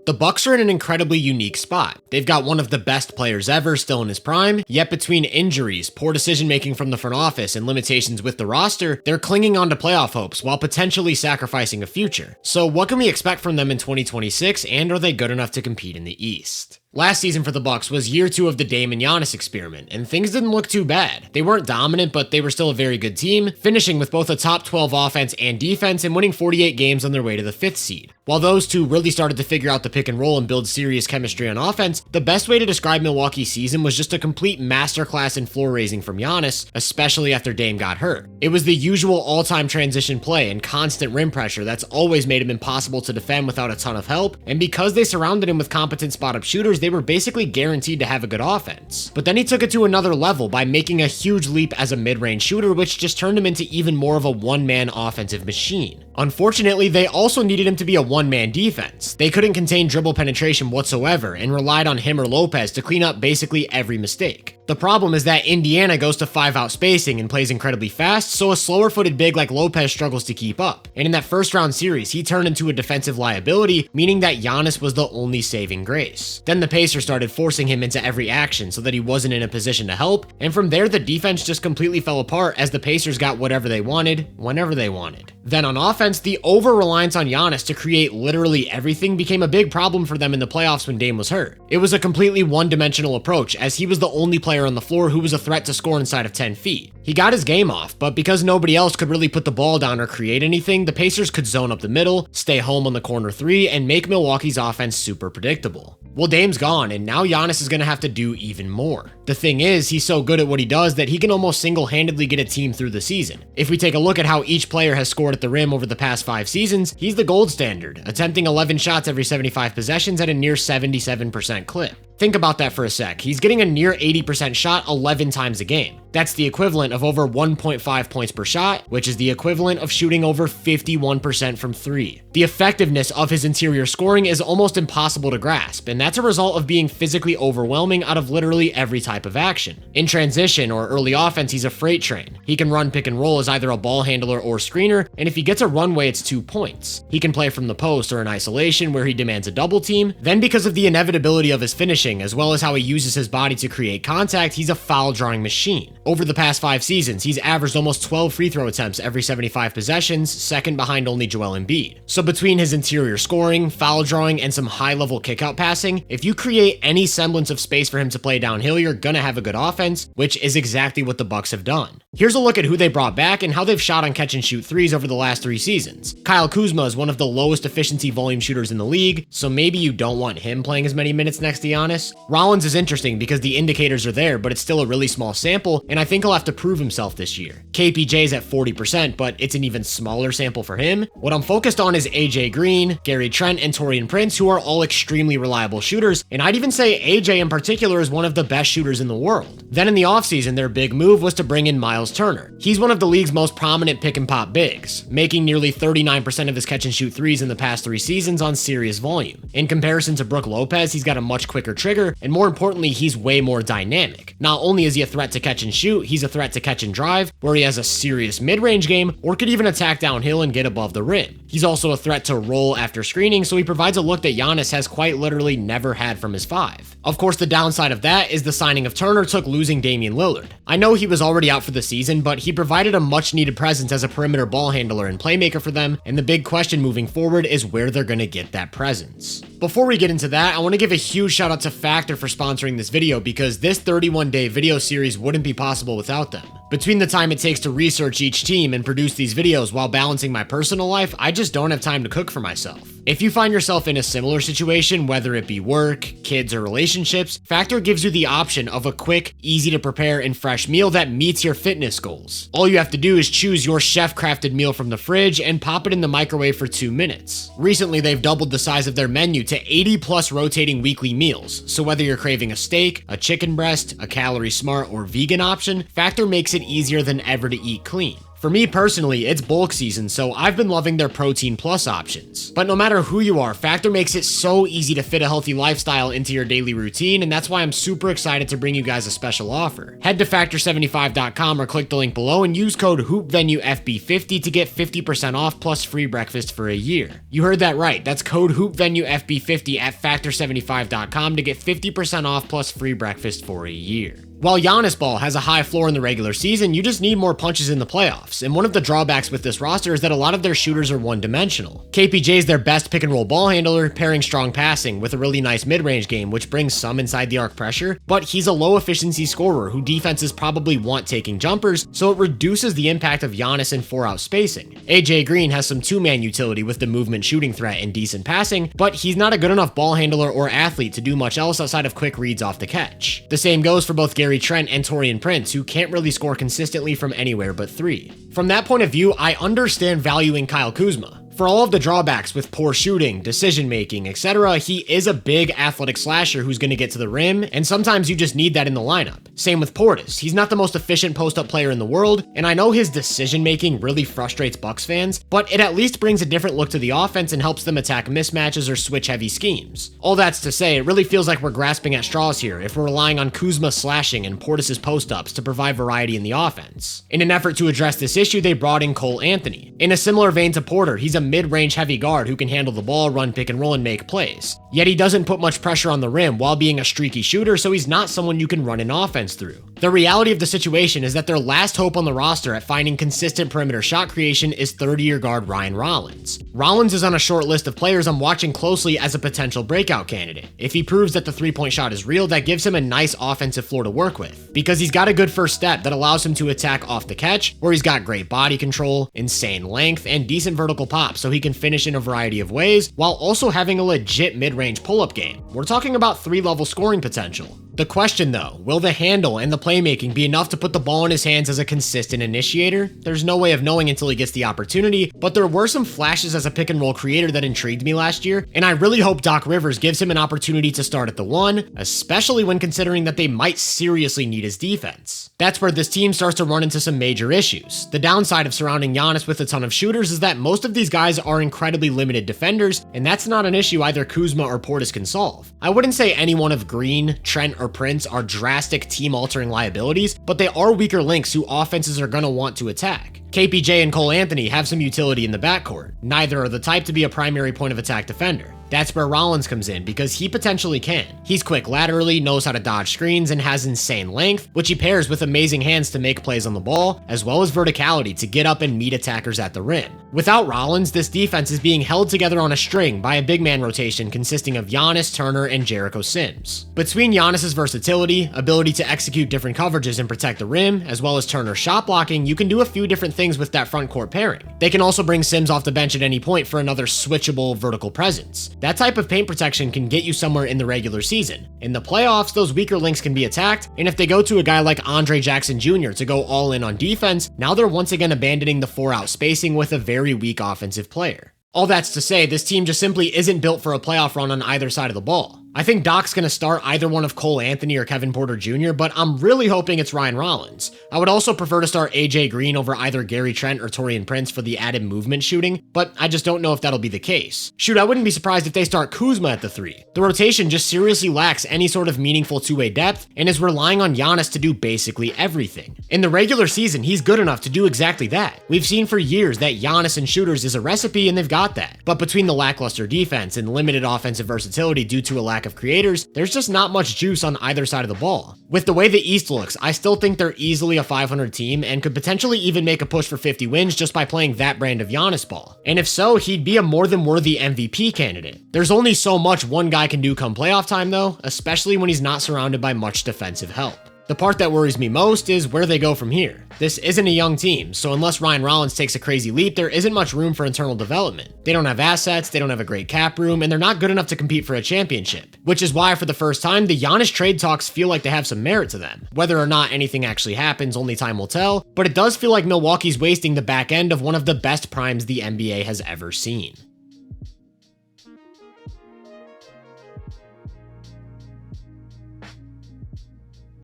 The Bucks are in an incredibly unique spot. They've got one of the best players ever still in his prime, yet between injuries, poor decision-making from the front office, and limitations with the roster, they're clinging on to playoff hopes while potentially sacrificing a future. So what can we expect from them in 2026, and are they good enough to compete in the East? Last season for the Bucks was year 2 of the Dame and Giannis experiment, and things didn't look too bad. They weren't dominant, but they were still a very good team, finishing with both a top 12 offense and defense and winning 48 games on their way to the 5th seed. While those two really started to figure out the pick and roll and build serious chemistry on offense, the best way to describe Milwaukee's season was just a complete masterclass in floor raising from Giannis, especially after Dame got hurt. It was the usual all-time transition play and constant rim pressure that's always made him impossible to defend without a ton of help, and because they surrounded him with competent spot-up shooters, they were basically guaranteed to have a good offense. But then he took it to another level by making a huge leap as a mid-range shooter, which just turned him into even more of a one-man offensive machine. Unfortunately, they also needed him to be a one-man defense. They couldn't contain dribble penetration whatsoever and relied on him or Lopez to clean up basically every mistake. The problem is that Indiana goes to 5-out spacing and plays incredibly fast, so a slower-footed big like Lopez struggles to keep up. And in that first-round series, he turned into a defensive liability, meaning that Giannis was the only saving grace. Then the Pacers started forcing him into every action so that he wasn't in a position to help, and from there the defense just completely fell apart as the Pacers got whatever they wanted, whenever they wanted. Then on offense, the over-reliance on Giannis to create literally everything became a big problem for them in the playoffs when Dame was hurt. It was a completely one-dimensional approach, as he was the only player on the floor who was a threat to score inside of 10 feet. He got his game off, but because nobody else could really put the ball down or create anything, the Pacers could zone up the middle, stay home on the corner 3, and make Milwaukee's offense super predictable. Well, Dame's gone, and now Giannis is going to have to do even more. The thing is, he's so good at what he does that he can almost single-handedly get a team through the season. If we take a look at how each player has scored at the rim over the past 5 seasons, he's the gold standard, attempting 11 shots every 75 possessions at a near 77% clip. Think about that for a sec. He's getting a near 80% shot 11 times a game. That's the equivalent of over 1.5 points per shot, which is the equivalent of shooting over 51% from 3. The effectiveness of his interior scoring is almost impossible to grasp, and that's a result of being physically overwhelming out of literally every type of action. In transition or early offense, he's a freight train. He can run pick and roll as either a ball handler or screener, and if he gets a runway, it's 2 points. He can play from the post or in isolation where he demands a double team. Then because of the inevitability of his finishing, as well as how he uses his body to create contact, he's a foul drawing machine. Over the past 5 seasons, he's averaged almost 12 free throw attempts every 75 possessions, second behind only Joel Embiid. So between his interior scoring, foul drawing, and some high-level kickout passing, if you create any semblance of space for him to play downhill, you're gonna have a good offense, which is exactly what the Bucks have done. Here's a look at who they brought back and how they've shot on catch and shoot threes over the last 3 seasons. Kyle Kuzma is one of the lowest efficiency volume shooters in the league, so maybe you don't want him playing as many minutes next to Giannis. Rollins is interesting because the indicators are there, but it's still a really small sample, and I think he'll have to prove himself this year. KPJ's at 40%, but it's an even smaller sample for him. What I'm focused on is AJ Green, Gary Trent, and Taurean Prince, who are all extremely reliable shooters, and I'd even say AJ in particular is one of the best shooters in the world. Then in the offseason, their big move was to bring in Miles Turner. He's one of the league's most prominent pick and pop bigs, making nearly 39% of his catch and shoot threes in the past 3 seasons on serious volume. In comparison to Brook Lopez, he's got a much quicker trigger, and more importantly, he's way more dynamic. Not only is he a threat to catch and shoot, he's a threat to catch and drive, where he has a serious mid-range game, or could even attack downhill and get above the rim. He's also a threat to roll after screening, so he provides a look that Giannis has quite literally never had from his 5. Of course, the downside of that is the signing of Turner took losing Damian Lillard. I know he was already out for the season, but he provided a much-needed presence as a perimeter ball handler and playmaker for them, and the big question moving forward is where they're gonna get that presence. Before we get into that, I want to give a huge shout out to Factor for sponsoring this video because this 31-day video series wouldn't be possible without them. Between the time it takes to research each team and produce these videos while balancing my personal life, I just don't have time to cook for myself. If you find yourself in a similar situation, whether it be work, kids, or relationships, Factor gives you the option of a quick, easy to prepare, and fresh meal that meets your fitness goals. All you have to do is choose your chef-crafted meal from the fridge and pop it in the microwave for 2 minutes. Recently, they've doubled the size of their menu to 80+ rotating weekly meals, so whether you're craving a steak, a chicken breast, a calorie-smart, or vegan option, Factor makes it easier than ever to eat clean. For me personally, it's bulk season, so I've been loving their Protein Plus options. But no matter who you are, Factor makes it so easy to fit a healthy lifestyle into your daily routine, and that's why I'm super excited to bring you guys a special offer. Head to Factor75.com or click the link below and use code HoopVenueFB50 to get 50% off plus free breakfast for a year. You heard that right, that's code HoopVenueFB50 at Factor75.com to get 50% off plus free breakfast for a year. While Giannis ball has a high floor in the regular season, you just need more punches in the playoffs, and one of the drawbacks with this roster is that a lot of their shooters are one-dimensional. KPJ is their best pick-and-roll ball handler, pairing strong passing with a really nice mid-range game, which brings some inside-the-arc pressure, but he's a low-efficiency scorer who defenses probably want taking jumpers, so it reduces the impact of Giannis in 4-out spacing. AJ Green has some two-man utility with the movement shooting threat and decent passing, but he's not a good enough ball handler or athlete to do much else outside of quick reads off the catch. The same goes for both Gary Trent and Taurean Prince, who can't really score consistently from anywhere but three. From that point of view, I understand valuing Kyle Kuzma. For all of the drawbacks with poor shooting, decision-making, etc., he is a big athletic slasher who's going to get to the rim, and sometimes you just need that in the lineup. Same with Portis. He's not the most efficient post-up player in the world, and I know his decision-making really frustrates Bucks fans, but it at least brings a different look to the offense and helps them attack mismatches or switch-heavy schemes. All that's to say, it really feels like we're grasping at straws here if we're relying on Kuzma slashing and Portis' post-ups to provide variety in the offense. In an effort to address this issue, they brought in Cole Anthony. In a similar vein to Porter, he's a mid-range heavy guard who can handle the ball, run pick and roll, and make plays. Yet he doesn't put much pressure on the rim while being a streaky shooter, so he's not someone you can run an offense through. The reality of the situation is that their last hope on the roster at finding consistent perimeter shot creation is third-year guard Ryan Rollins. Rollins is on a short list of players I'm watching closely as a potential breakout candidate. If he proves that the three-point shot is real, that gives him a nice offensive floor to work with, because he's got a good first step that allows him to attack off the catch, where he's got great body control, insane length, and decent vertical pop, so he can finish in a variety of ways, while also having a legit mid-range pull-up game. We're talking about 3-level scoring potential. The question though, will the handle and the playmaking be enough to put the ball in his hands as a consistent initiator? There's no way of knowing until he gets the opportunity, but there were some flashes as a pick and roll creator that intrigued me last year, and I really hope Doc Rivers gives him an opportunity to start at the one, especially when considering that they might seriously need his defense. That's where this team starts to run into some major issues. The downside of surrounding Giannis with a ton of shooters is that most of these guys are incredibly limited defenders, and that's not an issue either Kuzma or Portis can solve. I wouldn't say any one of Green, Trent, or Prince are drastic team-altering liabilities, but they are weaker links who offenses are going to want to attack. KPJ and Cole Anthony have some utility in the backcourt. Neither are the type to be a primary point of attack defender. That's where Rollins comes in because he potentially can. He's quick laterally, knows how to dodge screens, and has insane length, which he pairs with amazing hands to make plays on the ball, as well as verticality to get up and meet attackers at the rim. Without Rollins, this defense is being held together on a string by a big man rotation consisting of Giannis, Turner, and Jericho Sims. Between Giannis's versatility, ability to execute different coverages and protect the rim, as well as Turner's shot blocking, you can do a few different things with that front court pairing. They can also bring Sims off the bench at any point for another switchable vertical presence. That type of paint protection can get you somewhere in the regular season. In the playoffs, those weaker links can be attacked, and if they go to a guy like Andre Jackson Jr. to go all in on defense, now they're once again abandoning the 4-out spacing with a very weak offensive player. All that's to say, this team just simply isn't built for a playoff run on either side of the ball. I think Doc's going to start either one of Cole Anthony or Kevin Porter Jr., but I'm really hoping it's Ryan Rollins. I would also prefer to start AJ Green over either Gary Trent or Taurean Prince for the added movement shooting, but I just don't know if that'll be the case. Shoot, I wouldn't be surprised if they start Kuzma at the 3. The rotation just seriously lacks any sort of meaningful two-way depth and is relying on Giannis to do basically everything. In the regular season, he's good enough to do exactly that. We've seen for years that Giannis and shooters is a recipe, and they've got that. But between the lackluster defense and limited offensive versatility due to a lack of creators, there's just not much juice on either side of the ball. With the way the East looks, I still think they're easily a 500 team and could potentially even make a push for 50 wins just by playing that brand of Giannis ball. And if so, he'd be a more than worthy MVP candidate. There's only so much one guy can do come playoff time though, especially when he's not surrounded by much defensive help. The part that worries me most is where they go from here. This isn't a young team, so unless Ryan Rollins takes a crazy leap, there isn't much room for internal development. They don't have assets, they don't have a great cap room, and they're not good enough to compete for a championship. Which is why, for the first time, the Giannis trade talks feel like they have some merit to them. Whether or not anything actually happens, only time will tell, but it does feel like Milwaukee's wasting the back end of one of the best primes the NBA has ever seen.